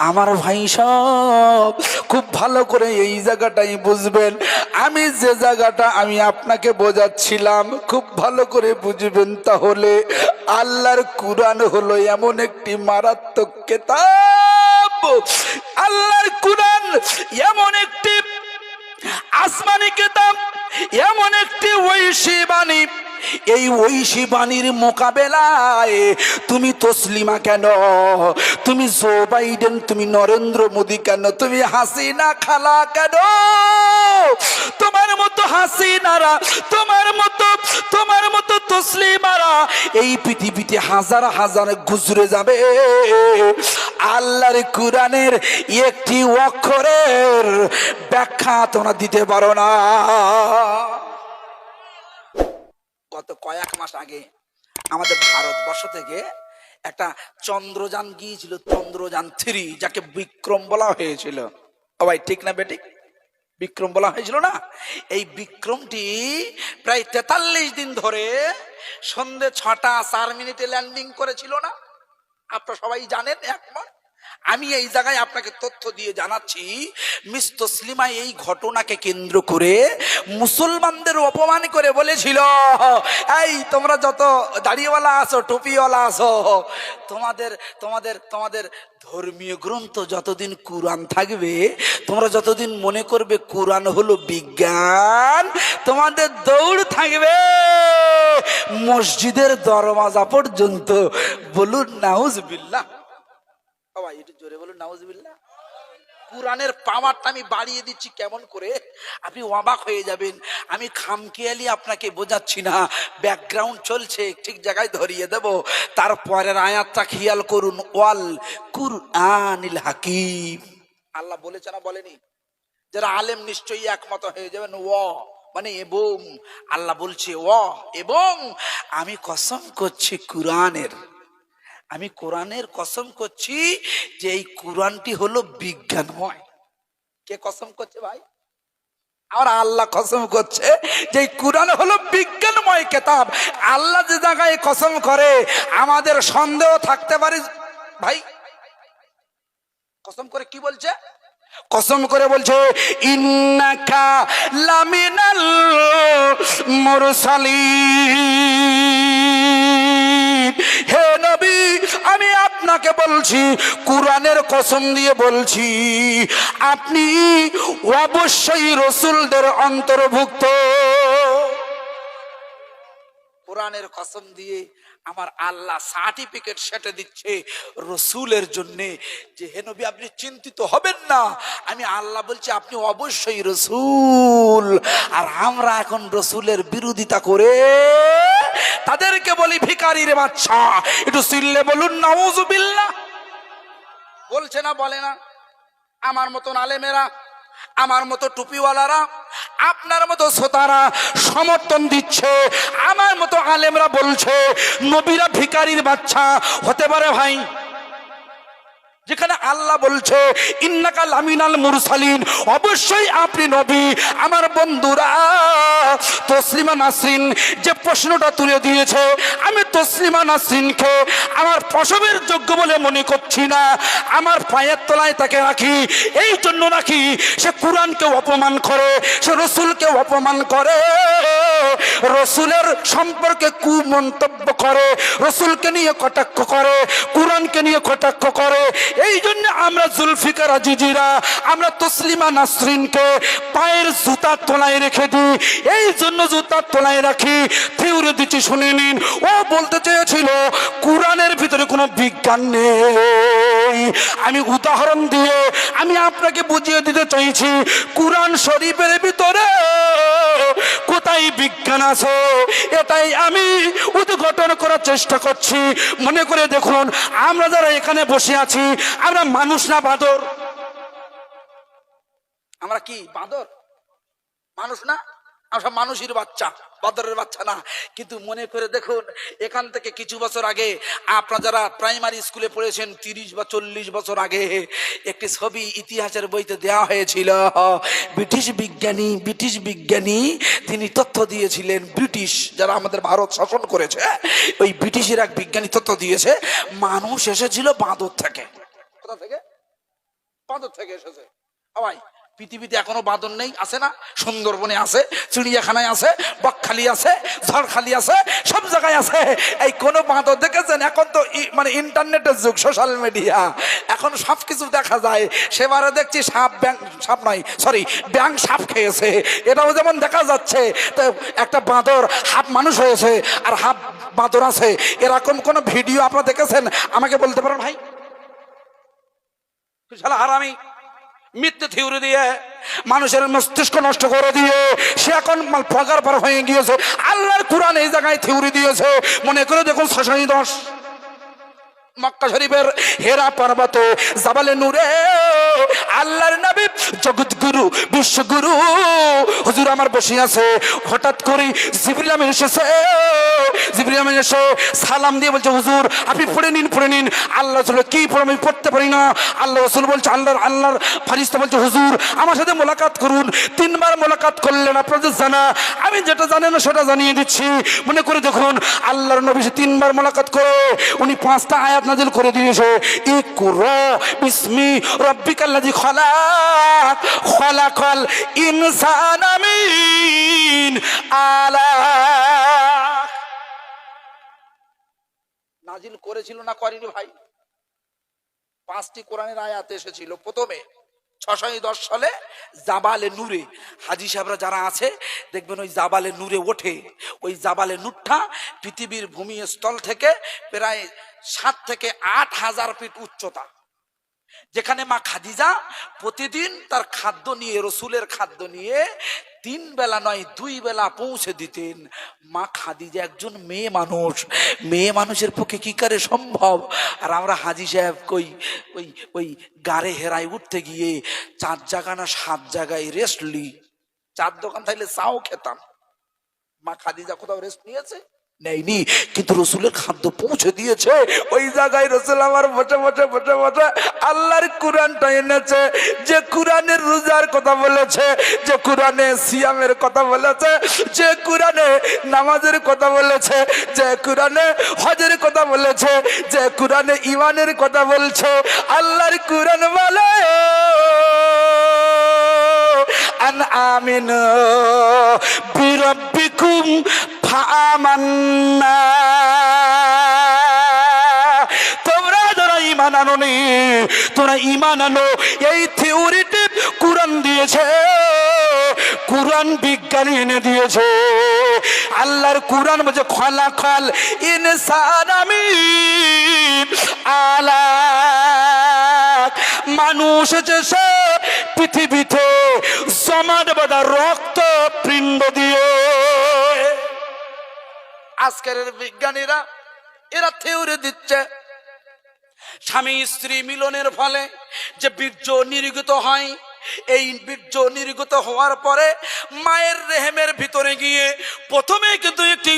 আমার ভাই সব খুব ভালো করে এই জায়গাটাই বুঝবেন। আমি যে জায়গাটা আমি আপনাকে বোঝাচ্ছিলাম খুব ভালো করে বুঝবেন। তাহলে আল্লাহর কুরআন হলো এমন একটি মারাত্মক কিতাব, আল্লাহর কুরআন এমন একটি আসমানি কিতাব, এমন একটি ঐশী বাণী। এই ঐশী বাণীর মোকাবেলায় তুমি তসলিমা কেন, তুমি জো বাইডেন, তুমি নরেন্দ্র মোদী কেন, তুমি হাসিনা খালা কেন, তোমার মতো হাসিনারা, তোমার মতো তসলিমারা এই পৃথিবীতে হাজার হাজার গুজরে যাবে, আল্লাহর কুরআনের একটি অক্ষরের ব্যাখ্যা তোমরা দিতে পারো না। গত কয়েক মাস আগে আমাদের ভারতবর্ষ থেকে একটা চন্দ্রযান গিয়েছিল, চন্দ্রযান 3, যাকে বিক্রম বলা হয়েছিল। ও ভাই ঠিক না বেঠিক? বিক্রম বলা হয়েছিল না? এই বিক্রমটি প্রায় 43 দিন ধরে সন্ধ্যে 6টা 4 মিনিটে ল্যান্ডিং করেছিল না? আপনারা সবাই জানেন, একমত? আমি এই জায়গায় আপনাকে তথ্য দিয়ে জানাচ্ছি, মিস তসলিমা এই ঘটনাকে কেন্দ্র করে মুসলমানদের অপমান করে বলেছিল, এই তোমরা যত দাড়িওয়ালা আছো, টুপিওয়ালা আছো, তোমাদের ধর্মীয় গ্রন্থ যতদিন কুরআন থাকবে, তোমরা যতদিন মনে করবে কুরআন হলো বিজ্ঞান, তোমাদের দৌড় থাকবে মসজিদের দরওয়াজা পর্যন্ত। বলুন নাউজুবিল্লাহ। ভাই একটু জোরে বলুন নাউজুবিল্লাহ। কুরআনের পাওয়ারটা আমি বাড়িয়ে দিচ্ছি কেমন করে, আপনি অবাক হয়ে যাবেন। আমি খামখেয়ালি আপনাকে বোঝাচ্ছি না, ব্যাকগ্রাউন্ড চলছে, ঠিক জায়গায় ধরিয়ে দেব। তারপরের আয়াতটা খেয়াল করুন, ওয়াল কুরআনিল হাকিম। আল্লাহ বলেছে না বলেনি? যারা আলেম নিশ্চয়ই একমত হয়ে যাবেন, মানে এবং। আল্লাহ বলছে এবং আমি কসম করছি কুরআনের, আমি কোরআনের কসম করছি যে এই কোরআনটি হলো বিজ্ঞানময়। কে কসম করছে ভাই? আর আল্লাহ কসম করছে যে এই কোরআন হলো বিজ্ঞানময় কিতাব। আল্লাহ যে জায়গায় কসম করে আমাদের সন্দেহ থাকতে পারে। ভাই কসম করে কি বলছে? কসম করে বলছে ইন্নাকা লামিনাল মুরসালিন। হে নবী, আমি আপনাকে বলছি, কুরআনের কসম দিয়ে বলছি, আপনি অবশ্যই রাসূলদের অন্তর্ভুক্ত। কোরআনের কসম দিয়ে আমার আল্লাহ সার্টিফিকেট সেটে দিচ্ছে রসুলের জন্য, যে হে নবী আপনি চিন্তিত হবেন না, আমি আল্লাহ বলছি আপনি অবশ্যই রসুল। আর আমরা এখন রসুলের বিরোধিতা করে তাদেরকে বলি ভিখারির বাচ্চা। একটু সিল্লে বলুন নাউজুবিল্লাহ। বলছে না বলে না? আমার মতন আলেমেরা, আমার মতো টুপিওয়ালারা, আপনার মতো শ্রোতারা সমর্থন দিচ্ছে, আমার মতো আলেমরা বলছে নবীরা ভিখারির বাচ্চা হতে পারে। ভাই যেখানে আল্লাহ বলছে ইন্নাকা লামিনাল মুরসালিন, অবশ্যই আপনি নবী। আমার বন্ধুরা তসলিমা নাসরিন যে প্রশ্নটা তুলে দিয়েছে, আমি তসলিমা নাসরিনকে আমার প্রসবের যোগ্য বলে মনে করছি না। আমার পায়ের তলায় তাকে রাখি, এই জন্য রাখি সে কোরআনকে অপমান করে, সে রসুলকে অপমান করে, রসুলের সম্পর্কে কুমন্তব্য করে, রসুলকে নিয়ে কটাক্ষ করে, কোরআনকে নিয়ে কটাক্ষ করে। এই জন্য আমরা জুলফিকার আজিজিরা, আমরা তসলিমা নাসরিনকে পায়ের জুতার তলায় রেখে দিই। এই জন্য জুতার তলায় রাখি, থিওরি দিচ্ছি শুনে নিন। ও বলতে চেয়েছিল কোরআনের ভিতরে কোনো বিজ্ঞান নেই। আমি উদাহরণ দিয়ে আমি আপনাকে বুঝিয়ে দিতে চাইছি কোরআন শরীফের ভিতরে কোথায় বিজ্ঞান আছে, এটাই আমি উদ্ঘাটন করার চেষ্টা করছি। মনে করে দেখুন, আমরা যারা এখানে বসে আছি, আমরা মানুষ না বাঁদর? আমরা কি বাঁদর? মানুষ না? আমরা সব মানুষের বাচ্চা, বাঁদরের বাচ্চা না। কিন্তু মনে করে দেখুন, এখান থেকে কিছু বছর আগে আপনারা যারা প্রাইমারি স্কুলে পড়েছেন, 30 বা 40 বছর আগে একটি ছবি ইতিহাসের বইতে দেওয়া হয়েছিল। ব্রিটিশ বিজ্ঞানী তিনি তথ্য দিয়েছিলেন। ব্রিটিশ যারা আমাদের ভারত শাসন করেছে, ওই ব্রিটিশের এক বিজ্ঞানী তথ্য দিয়েছে মানুষ এসেছিল বাঁদর থেকে। কোথা থেকে? বাঁদর থেকে এসেছে। ভাই পৃথিবীতে এখনো বাঁদর নেই? আছে না? সুন্দরবনে আছে, চিড়িয়াখানায় আছে, বকখালি আছে, ঝড়খালি আছে, সব জায়গায় আছে। এই কোন বাঁদর দেখেছেন? এখন তো মানে ইন্টারনেটের যুগ, সোশ্যাল মিডিয়া, এখন সবকিছু দেখা যায়। সেবারে দেখছি সাপ, ব্যাং, সাপ নয় সরি, ব্যাং সাপ খেয়েছে, এটাও যেমন দেখা যাচ্ছে। তো একটা বাঁদর হাফ মানুষ হয়েছে আর হাফ বাঁদর আছে, এরকম কোন ভিডিও আপনারা দেখেছেন? আমাকে বলতে পারেন ভাই? শালা হারামি, মিথ্যে থিওরি দিয়ে মানুষের মস্তিষ্ক নষ্ট করে দিয়ে সে এখন প্রকার পার হয়ে গিয়েছে। আল্লাহর কুরআন এই জায়গায় থিওরি দিয়েছে, মনে করে দেখুন 610 মক্কা শরীফের হেরা পর্বতে জাবালে নূরে আল্লাহর নবী জগৎগুরু বিশ্বগুরু হুজুর আমার বসে আছে। হঠাৎ করে জিবরিল আমিন এসেছে। জিবরিল আমিন এসে সালাম দিয়ে বলছে, হুজুর আপনি পড়ে নিন। আল্লাহ রাসূল কি পড়ে? আমি পড়তে পারি না। আল্লাহ রাসূল বলছে, আল্লাহর ফেরেশতা বলছে, হুজুর আমার সাথে মোলাকাত করুন। 3 বার মোলাকাত করলেন, আপনাদের জানা, আমি যেটা জানি না সেটা জানিয়ে দিচ্ছি। মনে করে দেখুন আল্লাহর নবী 3 বার মোলাকাত করে উনি 5টা আয়াত নাযিল করে দিয়েছে। ইকরা বিসমি রাব্বিকাল্লাযী খালাক খালাকাল ইনসানা মিন আলাক। নাযিল করেছিল না করেনি ভাই? 5টি কোরআনের আয়াত এসেছিল। প্রথমে 610 সালে জাবালে নূরে, হাজী সাহেবরা যারা আছে দেখবেন ওই জাবালে নূরে ওঠে। ওই জাবালে নূরটা পৃথিবীর ভূমিস্থল থেকে প্রায় 7 থেকে 8,000 ফিট উচ্চতা, যেখানে মা খাদিজা প্রতিদিন তার খাদ্য নিয়ে, রসুলের খাদ্য নিয়ে 3 বেলা নয় 2 বেলা পৌঁছে দিতেন। মা খাদিজা একজন মেয়ে মানুষের পক্ষে কি করে সম্ভব? আর আমরা হাজী সাহেব ওই গাড়ে হেরায় উঠতে গিয়ে 4 জায়গা না 7 জায়গায় রেস্ট লি। 4 দোকান থাকলে চাও খেতাম। মা খাদিজা কোথাও রেস্ট নিয়েছে? নেয়নি, কিন্তু রসুলের খাদ্য পৌঁছে দিয়েছে। ওই জায়গায় রসুল আমার বসে আল্লাহর কুরআনটা এনেছে, যে কুরআনের রোজার কথা বলেছে, যে কুরআনে সিয়ামের কথা বলেছে, যে কুরআনে নামাজের কথা বলেছে, যে কুরআনে হজের কথা বলেছে, যে কুরআনে ঈমানের কথা বলছে। আল্লাহর কুরআন বলে আন আমিনু বিরাব্বিকুম ফাআমান্না। তোমরা যারা ঈমান আনোনি, তোমরা ঈমান আনো। এই থিওরিটি কুরআন দিয়েছে, কুরআন বিজ্ঞানী এনে দিয়েছে। আল্লাহর কুরআন বলছে খালাকাল ইনসানা মিন আলাক। মানুষ হচ্ছে পৃথিবীতে জমাট বাঁধা রক্ত পিণ্ড দিয়ে। আজকের বিজ্ঞানীরা এরা থিওরি দিচ্ছে স্বামী স্ত্রী মিলনের ফলে যে বীর্য নির্গত হয়, এই বীর্য নির্গত হওয়ার পরে মায়ের রেহেমের ভিতরে গিয়ে প্রথমে কিন্তু একটি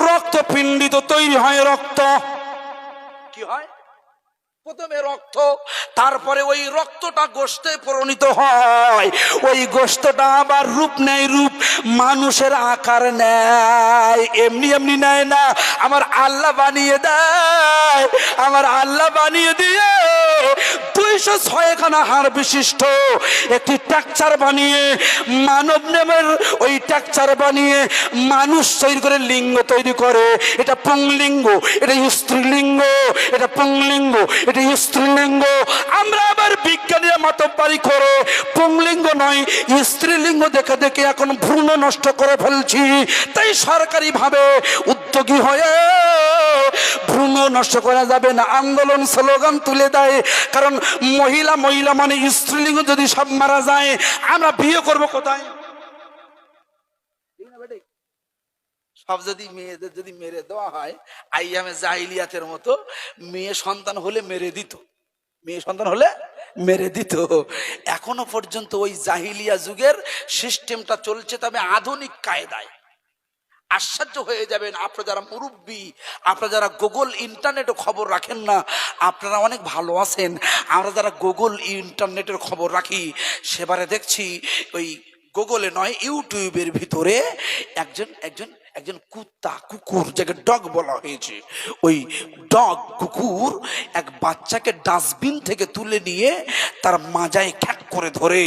রক্তপিণ্ডিত তৈরি হয়। রক্ত কি হয়? প্রথমে রক্ত, তারপরে ওই রক্তটা গোশতে পরিণত হয়। ওই গোশতটা আবার রূপ নেয়, রূপ মানুষের আকার নেয়। এমনি নেয় না, আমার আল্লাহ বানিয়ে দেয়। আমার আল্লাহ বানিয়ে দিয়ে 206 খানা হাড় বিশিষ্ট একটি স্ট্রাকচার বানিয়ে, মানব নামের ওই স্ট্রাকচার বানিয়ে মানুষ তৈরি করে, লিঙ্গ তৈরি করে। এটা পুংলিঙ্গ, এটা স্ত্রীলিঙ্গ, এটা পুংলিঙ্গ, এটা স্ত্রীলিঙ্গ। আমরা আবার বিজ্ঞানীরা মাতব্বরি করে পুংলিঙ্গ নয় স্ত্রীলিঙ্গ দেখে দেখে এখন ভ্রূণ নষ্ট করে ফেলছি। তাই সরকারি ভাবে উদ্যোগী হয়ে ভ্রূণ নষ্ট করা যাবে না আন্দোলন স্লোগান তুলে দেয়। কারণ মহিলা মানে স্ত্রীলিঙ্গ যদি সব মারা যায়, আমরা বিয়ে করবো কোথায়? সব যদি মেয়েদের যদি মেরে দেওয়া হয়, আইয়ামে জাহিলিয়াতের মতো মেয়ে সন্তান হলে মেরে দিত। এখনো পর্যন্ত ওই জাহিলিয়া যুগের সিস্টেমটা চলছে, তবে আধুনিক কায়দায়। আশ্চর্য হয়ে যাবেন আপনারা যারা মুরব্বী, আপনারা যারা গুগল ইন্টারনেটে খবর রাখেন না, আপনারা অনেক ভালো আছেন। আমরা যারা গুগল ইন্টারনেটের খবর রাখি, সেবারে দেখছি ওই গুগলে নয় ইউটিউবের ভিতরে একজন একজন কুত্তা কুকুর যাকে ডগ বলা হয়েছে, ওই ডগ কুকুর এক বাচ্চাকে ডাস্টবিন থেকে তুলে নিয়ে তার মাজায় খ্যাক করে ধরে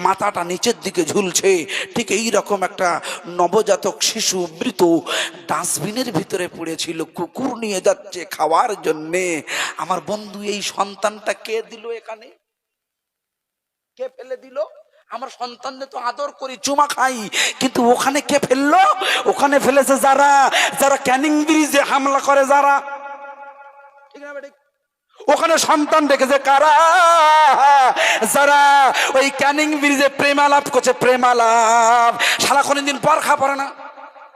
মাথাটা নিচের দিকে ঝুলছে। ঠিক এই রকম একটা নবজাতক শিশু মৃত ডাস্টবিনের ভিতরে পড়েছিল, কুকুর নিয়ে যাচ্ছে খাওয়ার জন্যে। আমার বন্ধু, এই সন্তানটা কে দিল এখানে? কে ফেলে দিল? আমার সন্তানদের তো আদর করি, চুমা খাই, কিন্তু ওখানে কে ফেললো? ওখানে ফেলেছে যারা যারা ক্যানিং ব্রিজে হামলা করে, যারা, ঠিক না বেঠিক? ওখানে সন্তান দেখেছে কারা? যারা ওই ক্যানিং ব্রিজে প্রেমালাপ করছে, প্রেমালাপ। শালা কোনদিন বরখা পরে না,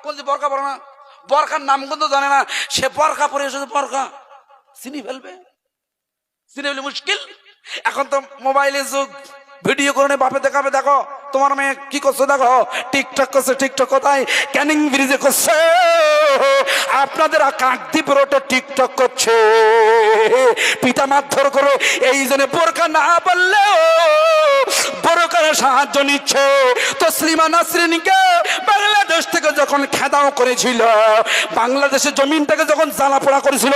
কোনদিন বরখা পরে না, বরখার নাম কিন্তু জানে না, সে বরখা পরে এসেছে, বরখা চিনি ফেলবে, চিনি ফেলবে মুশকিল। এখন তো মোবাইলের যুগ, ভিডিও করে বাপে দেখাবে, দেখো তোমার মেয়ে কি করছে, দেখো টিকটক করছে। টিকটক কোথায়? ক্যানিং ব্রিজে করছে। আপনাদের কাকদ্বীপ রোডে টিকটক করছে, পিতা মারধর করে। এই জন্য বোরকা না বললেও বোরকার সাহায্য নিচ্ছে। তসলিমা নাসরিনকে বাংলাদেশ থেকে যখন খেদাও করেছিল, বাংলাদেশের জমিনটাকে যখন জ্বালাপোড়া করেছিল,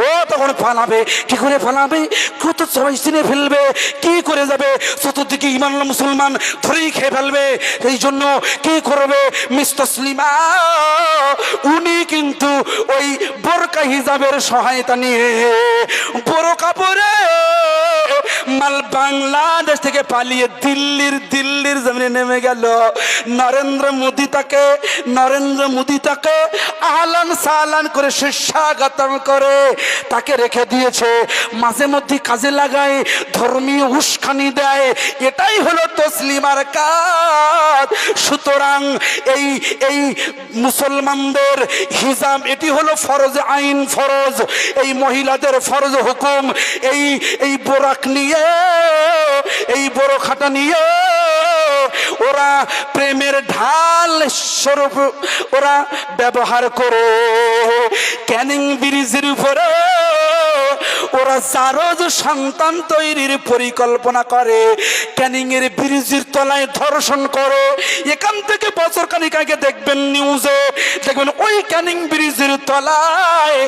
ও তখন পালাবে। কি করে পালাবে? কত সবাই চিনে ফেলবে, কি করে যাবে? চতুর্দিকে ইমান মুসলমান ধরেই খেয়ে ফেলবে। এই জন্য কি করবে মিস তসলিমা? উনি কিন্তু ওই বোরকা হিজাবের সহায়তা নিয়ে বোরকা পরে মাল বাংলাদেশ থেকে পালিয়ে দিল্লির জমিনে নেমে গেল। নরেন্দ্র মোদী তাকে আহলান সাহলান করে স্বাগতম করে তাকে রেখে দিয়েছে। মাঝে মধ্যে কাজে লাগায়, ধর্মীয় উস্কানি দেয়। এটাই হলো তসলিমার কাজ। সুতরাং এই মুসলমানদের হিজাব, এটি হলো ফরজ আইন, ফরজ, এই মহিলাদের ফরজ হুকুম। এই বোরাক নিয়ে, এই বোরখাটা নিয়ে ওরা প্রেমের ঢাল স্বরূপ ওরা ব্যবহার করে। ক্যানিং ব্রিজের উপরে ওরা জারজ সন্তান তৈরির পরিকল্পনা করে, ক্যানিং এর ব্রিজের তলায় ধর্ষণ করে। এখান থেকে বছর খানিক আগে দেখবেন নিউজে, দেখবেন ওই ক্যানিং ব্রিজের তলায়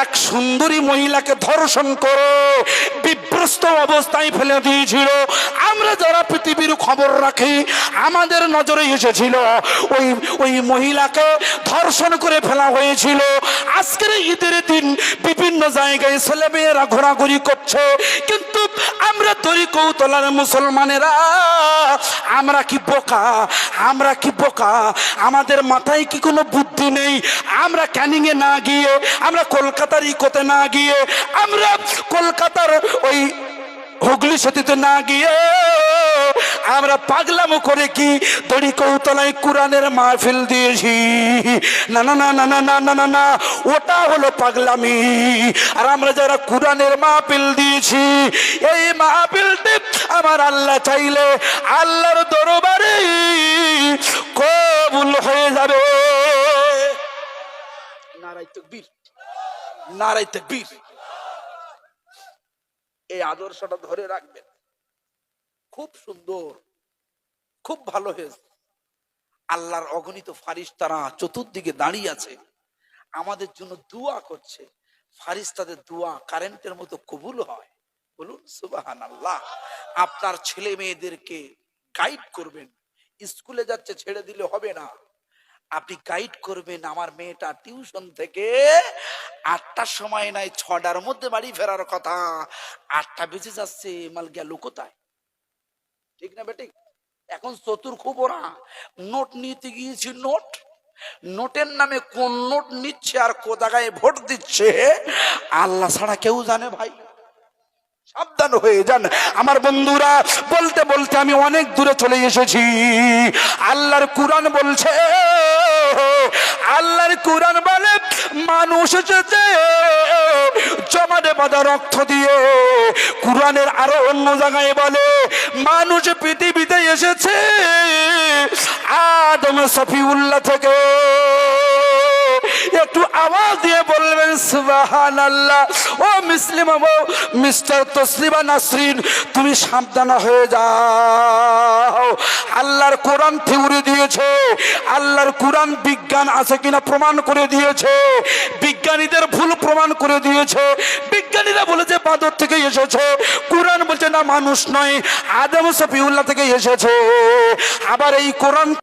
এক সুন্দরী মহিলাকে ধর্ষণ করে বিভ্রস্ত অবস্থায় ফেলে দিয়েছিল। আমরা যারা পৃথিবীর খবর রাখি, আমাদের নজরে এসেছিল ওই মহিলাকে ধর্ষণ করে ফেলা হয়েছিল। আজকের ঈদের দিন বিভিন্ন জায়গায় ছেলেমেয়েরা ঘোরাঘুরি করছে, কিন্তু আমরা তরি কৌতলার মুসলমানেরা আমরা কি বোকা? আমাদের মাথায় কি কোনো বুদ্ধি নেই? আমরা ক্যানিং এ না গিয়ে, আমরা কলকাতার ইকোতে না গিয়ে, আমরা কলকাতার ওই হুগলি সেতুতে না গিয়ে আমরা পাগলামো করে কি দড়ি কৌতলায় কোরআনের মাহফিল দিয়েছি? না না না না না না না না না, ওটা হলো পাগলামি। আর আমরা যারা কোরআনের মাহফিল দিয়েছি, এই মাহফিলটি আমার আল্লাহ চাইলে আল্লাহর দরবারে কবুল হয়ে যাবে। নারায়ে তাকবীর, নারায়ে তাকবীর। এই আদর্শটা ধরে রাখবেন, খুব সুন্দর, খুব ভালো হয়েছে। আল্লাহর অগণিত ফারিস্তারা চতুর্দিকে দাঁড়িয়ে আছে, আমাদের জন্য দোয়া করছে। ফারিস্তাদের দোয়া কারেন্টের মতো কবুল হয়। বলুন সুবহানাল্লাহ। আপনার ছেলে মেয়েদেরকে গাইড করবেন, স্কুলে যাচ্ছে ছেড়ে দিলে হবে না, আপনি গাইড করবেন। আমার মেয়েটা টিউশন থেকে 8টার সময় নাই, 6টার মধ্যে বাড়ি ফেরার কথা, 8টা বেজে যাচ্ছে, মাল গেল কোথায়? ঠিক না বেটি? এখন চতুর্থ ওরা নোট নিতে গিয়েছি, নোটের নামে কোন নোট নিচ্ছে আর কোথায় ভোট দিচ্ছে আল্লাহ ছাড়া কেউ জানে। ভাই সাবধান হয়ে যান আমার বন্ধুরা। বলতে বলতে আমি অনেক দূরে চলে এসেছি। আল্লাহর কুরআন বলছে, আল্লাহর কুরআন বলে মানুষ যেতে জমাটে বাঁধা রক্ত দিয়ে। কুরআনের আরো অন্য জায়গায় বলে মানুষ পৃথিবীতে এসেছে আদম সফিউল্লাহ থেকে। একটু আওয়াজ দিয়ে বলবেন সুবহানাল্লাহ। ও মুসলিমা, ও মিস্টার তসলিমা নাসরিন, তুমি সাবধান হয়ে যাও। আল্লাহর কোরআন থিওরি দিয়েছে, আল্লাহর কোরআন বিজ্ঞান আছে কিনা প্রমাণ করে দিয়েছে, বিজ্ঞানীদের ভুল প্রমাণ করে দিয়েছে। বিজ্ঞানীরা বলেছে বাদর থেকে এসেছে, কোরআন বলছে না মানুষ নয়, আদম সফিউল্লাহ থেকে এসেছে। আবার এই কোরআন